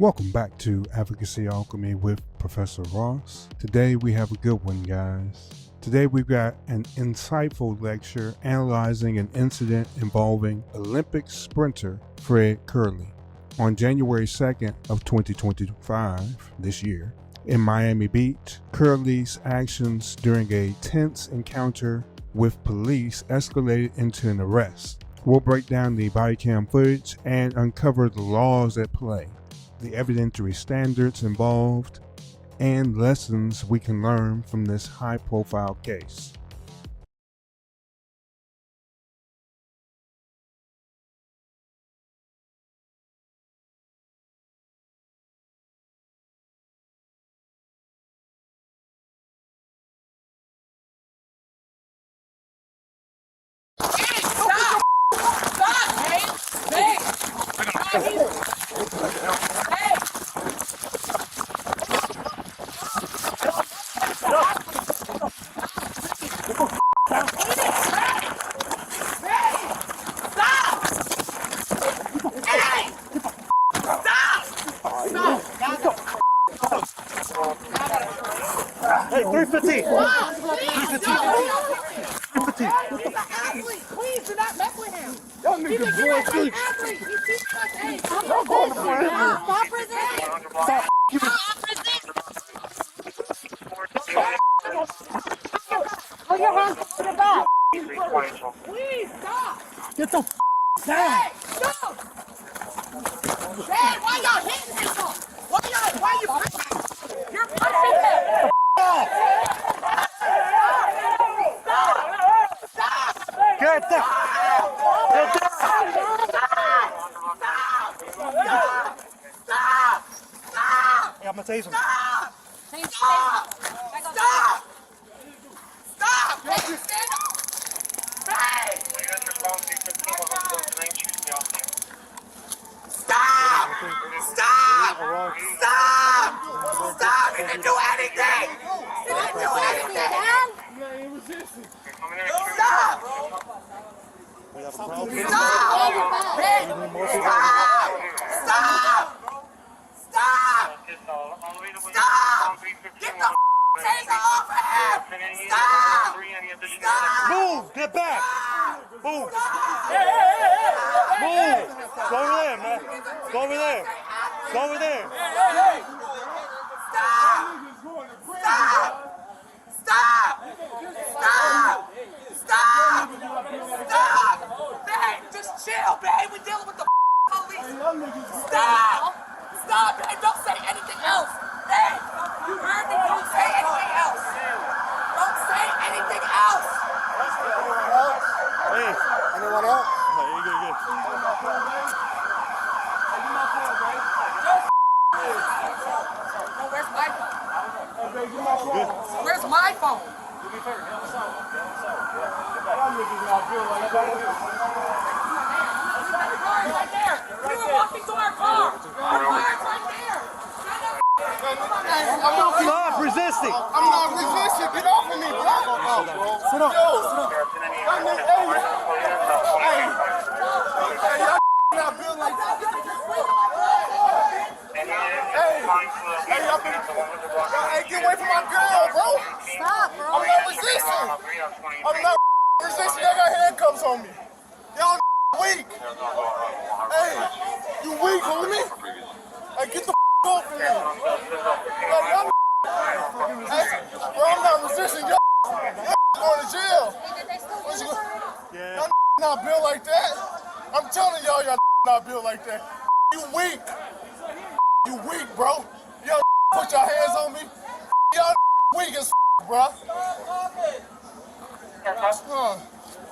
Welcome back to Advocacy, Alchemy with Professor Ross. Today we have a good one, guys. Today we've got an insightful lecture analyzing an incident involving Olympic sprinter Fred Kerley. On January 2nd of 2025, this year, in Miami Beach, Kerley's actions during a tense encounter with police escalated into an arrest. We'll break down the bodycam footage and uncover the laws at play, the evidentiary standards involved, and lessons we can learn from this high-profile case. Hey, 315. 315. Please do not mess with him. Y'all niggas boy, please. Stop resisting. Stop. Put your hands to the back. Please stop. Get the down. Hey, stop. Hey, why y'all hitting people? Why you pushing? You're pushing him. Get down. Get down. Hey, I'm gonna tase him. Stop! Hey, you stand up! Hey! Stop! He didn't do anything! Stop! We have a problem. Stop! Hey! Stop! Get the taser off of him! Stop! Move! Get back! Move! Move! Go over there, man. Go over there. Go over there. Stop! Babe, just chill, babe. We're dealing with the police. Stop! Babe. Don't say anything else. Babe, you heard me. Don't say anything else. Don't say anything else. Hey. Anyone else? Hey, you good. No, where's my phone? Where's my phone? Right there. You were walking to our car. Our car's right there. Stop resisting. I'm not resisting. Get off of me, bro. Sit up. Hey, y'all not built like that. Hey, get away from my girl, bro. Stop, bro. I'm not resisting. Y'all got handcuffs on me. Y'all weak. Hey, you weak, homie. Hey, get the off of me. Hey, bro, I'm not resisting. Y'all going to jail. Y'all not built like that. I'm telling y'all not built like that. You weak. You weak, bro. Y'all put your hands on me. Y'all weak as bro.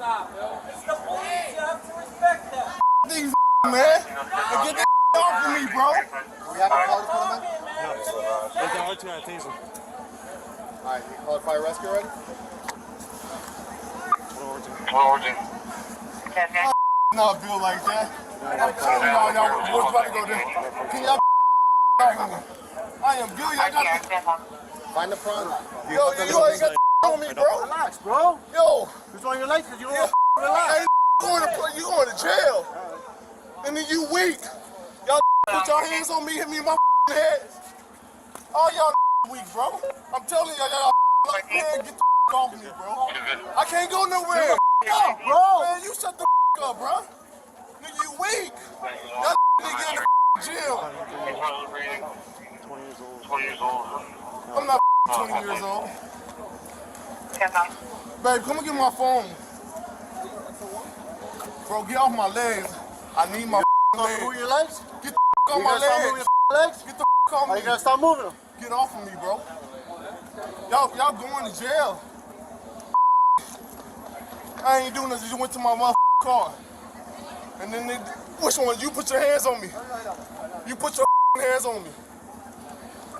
Stop, bro. It's the police. You have to respect that. These man. And get that off of me, bro. We have a call for them? Hey, down right to that taser. Alright, you called fire rescue already? Not built like that. I'm telling y'all what's about to go down. Can y'all off of me? I am good. Y'all got Find the front. yo, you already got on me, bro. Relax, bro. Yo, Who's on your license? You don't yeah, relax. you going to jail. And then you weak. Y'all put your hands on me, hit me in my head. All y'all weak, bro. I'm telling y'all like, man, get the off me, bro. I can't go nowhere. Up, bro. Man, you shut the up, bro. Nigga, you weak. Y'all nigga in the jail. 20 years old. I'm not 20 years old. Babe, come and get my phone. Bro, get off my legs. I need my legs. Move your legs? Get the off my legs. Legs? Get the off me. Are you gonna stop moving them? Get off of me, bro. Y'all going to jail. I ain't doing this. You went to my motherfucking car. And then which one? You put your hands on me. You put your hands on me.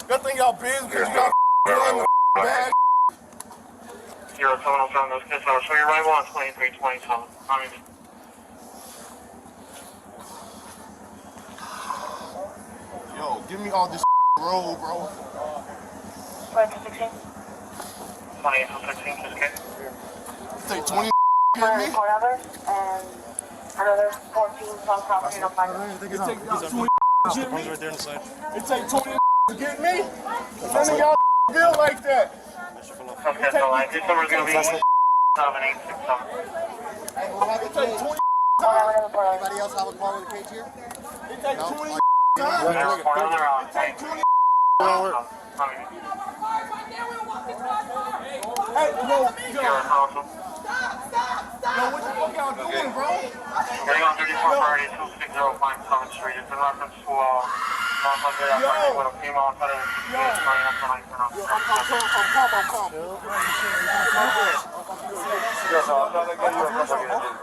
Y'all think y'all big because you got in the bag. 0707, those kids are show your right one, 2327. Yo, give me all this roll, bro. 2816, just get. Take 20 hit me. And another 14 on top of your fire. It take 20 get me. It take 20 to get me. None of y'all feel like that. Okay, so like, this number's gonna be 7867. It take 20 Anybody else have a car with a cage here? It take 20 Hey, bro, yo, what the fuck y'all doing, bro? Getting on 3430, 26057 Street. It's in reference to non-hundred activity with a female inside of the sign up tonight. I'm calm.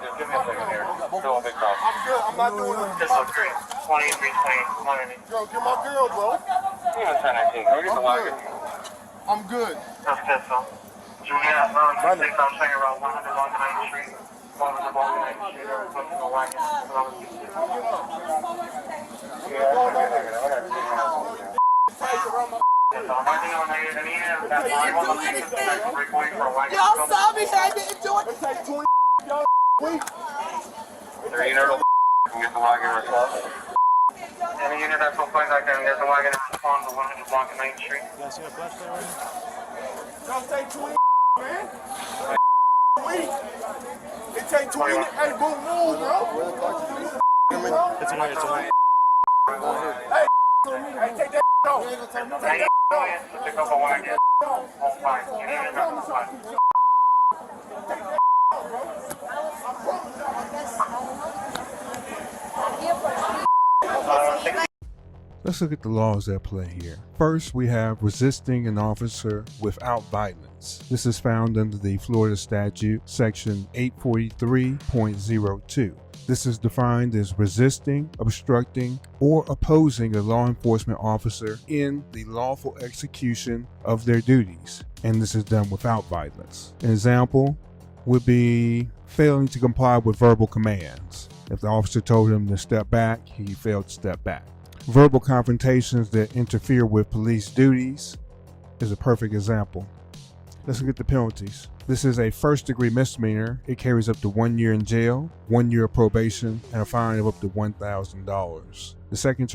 Give me a second here. Still a big call. I'm good. I'm not doing it. This looks great. 2320. Come on in. Yo, get my girl, bro. Yeah, 1019. Go get the wagon. I'm good. That's good, so. Juliet, around 26, I'm saying around 100 Long 9th Street. 100 Long 9th Street. Everyone's in the wagon. Y'all saw me, I didn't do it. It take 20 y'all weak. There ain't no can get the wagon response. Any unit that's on point, I can get the wagon and respond to 100 Long 9th Street. Y'all take 20 man. Weak. It take 20. Hey, boom, move, bro. It's away. Hey, take that off. Hey, to pick up a wagon. On fine. Any unit that's on fine. Let's look at the laws at play here. First, we have resisting an officer without violence. This is found under the Florida statute, section 843.02. This is defined as resisting, obstructing, or opposing a law enforcement officer in the lawful execution of their duties, and this is done without violence. An example would be failing to comply with verbal commands. If the officer told him to step back, he failed to step back. Verbal confrontations that interfere with police duties is a perfect example. Let's look at the penalties. This is a first-degree misdemeanor. It carries up to 1 year in jail, 1 year of probation, and a fine of up to $1,000. The second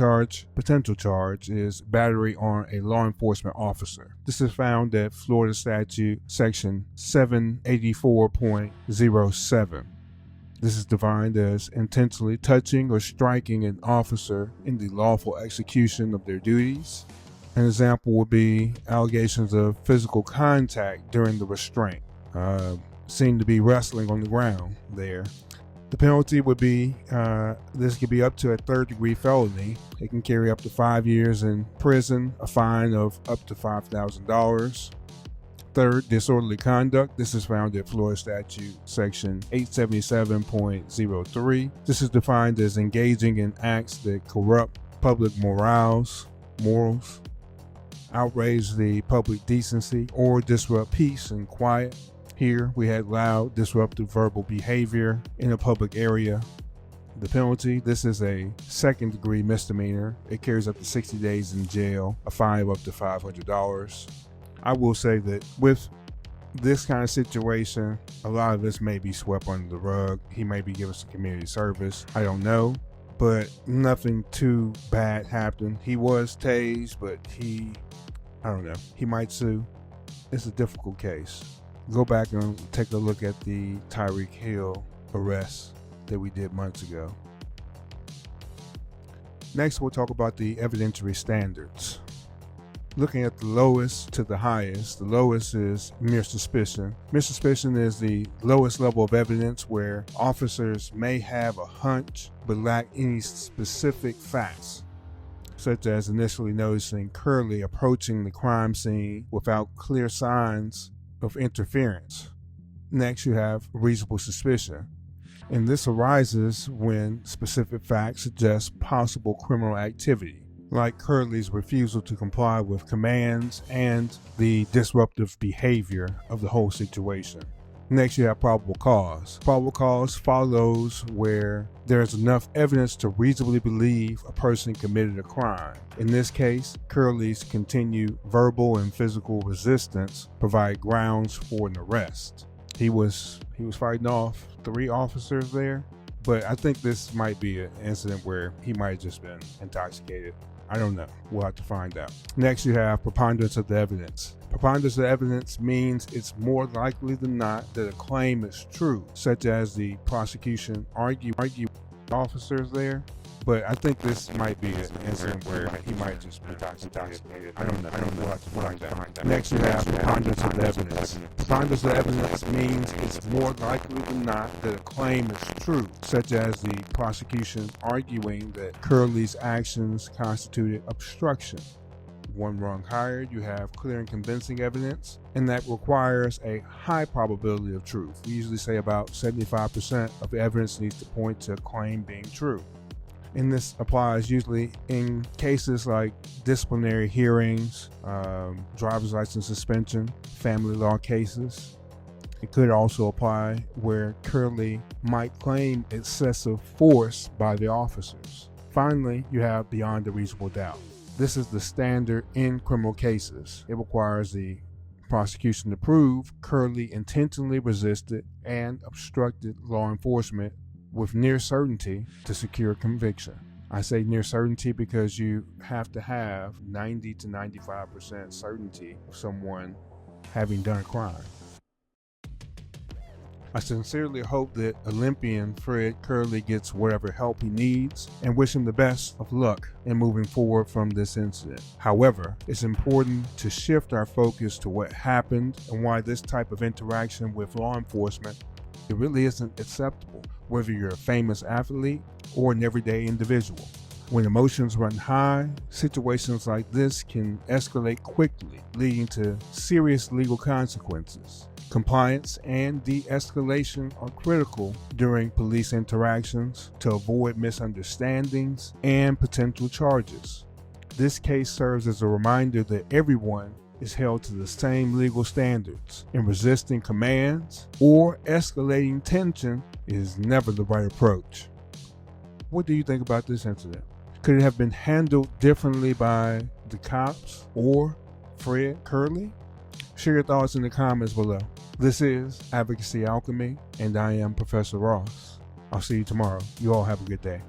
potential charge, is battery on a law enforcement officer. This is found at Florida statute section 784.07. This is defined as intentionally touching or striking an officer in the lawful execution of their duties. An example would be allegations of physical contact during the restraint. Seem to be wrestling on the ground there. The penalty would be, this could be up to a third-degree felony. It can carry up to 5 years in prison, a fine of up to $5,000. Third, disorderly conduct. This is found at Florida statute section 877.03. This is defined as engaging in acts that corrupt public morals, outrage the public decency, or disrupt peace and quiet. Here we had loud, disruptive verbal behavior in a public area. The penalty, this is a second-degree misdemeanor. It carries up to 60 days in jail, a fine of up to $500. I will say that with this kind of situation, a lot of this may be swept under the rug. He may be giving some community service. I don't know. but nothing too bad happened. He was tased, but I don't know, he might sue. It's a difficult case. Go back and take a look at the Tyreek Hill arrest that we did months ago. Next, we'll talk about the evidentiary standards. Looking at the lowest to the highest, the lowest is mere suspicion. Mere suspicion is the lowest level of evidence where officers may have a hunch but lack any specific facts, such as initially noticing Kerley approaching the crime scene without clear signs of interference. Next, you have reasonable suspicion, and this arises when specific facts suggest possible criminal activity, like Kerley's refusal to comply with commands and the disruptive behavior of the whole situation. Next, you have probable cause. Probable cause follows where there is enough evidence to reasonably believe a person committed a crime. In this case, Kerley's continued verbal and physical resistance provide grounds for an arrest. He was fighting off 3 officers there, but I think this might be an incident where he might have just been intoxicated. I don't know. We'll have to find out. Next, you have preponderance of the evidence. Preponderance of evidence means it's more likely than not that a claim is true, such as the prosecution argue officers there. But I think this might be an incident where he might just be intoxicated. I don't know. We'll have to find out. Next, you have preponderance of the evidence. Preponderance of the evidence means it's more likely than not that a claim is true, such as the prosecution arguing that Kerley's actions constituted obstruction. One rung higher, you have clear and convincing evidence, and that requires a high probability of truth. We usually say about 75% of the evidence needs to point to a claim being true. And this applies usually in cases like disciplinary hearings, driver's license suspension, family law cases. It could also apply where Kerley might claim excessive force by the officers. Finally, you have beyond a reasonable doubt. This is the standard in criminal cases. It requires the prosecution to prove Kerley intentionally resisted and obstructed law enforcement with near certainty to secure conviction. I say near certainty because you have to have 90 to 95% certainty of someone having done a crime. I sincerely hope that Olympian Fred Kerley gets whatever help he needs and wish him the best of luck in moving forward from this incident. However, it's important to shift our focus to what happened and why this type of interaction with law enforcement, it really isn't acceptable, whether you're a famous athlete or an everyday individual. When emotions run high, situations like this can escalate quickly, leading to serious legal consequences. Compliance and de-escalation are critical during police interactions to avoid misunderstandings and potential charges. This case serves as a reminder that everyone is held to the same legal standards, and resisting commands or escalating tension is never the right approach. What do you think about this incident? Could it have been handled differently by the cops or Fred Kerley? Share your thoughts in the comments below. This is Advocacy Alchemy, and I am Professor Ross. I'll see you tomorrow. You all have a good day.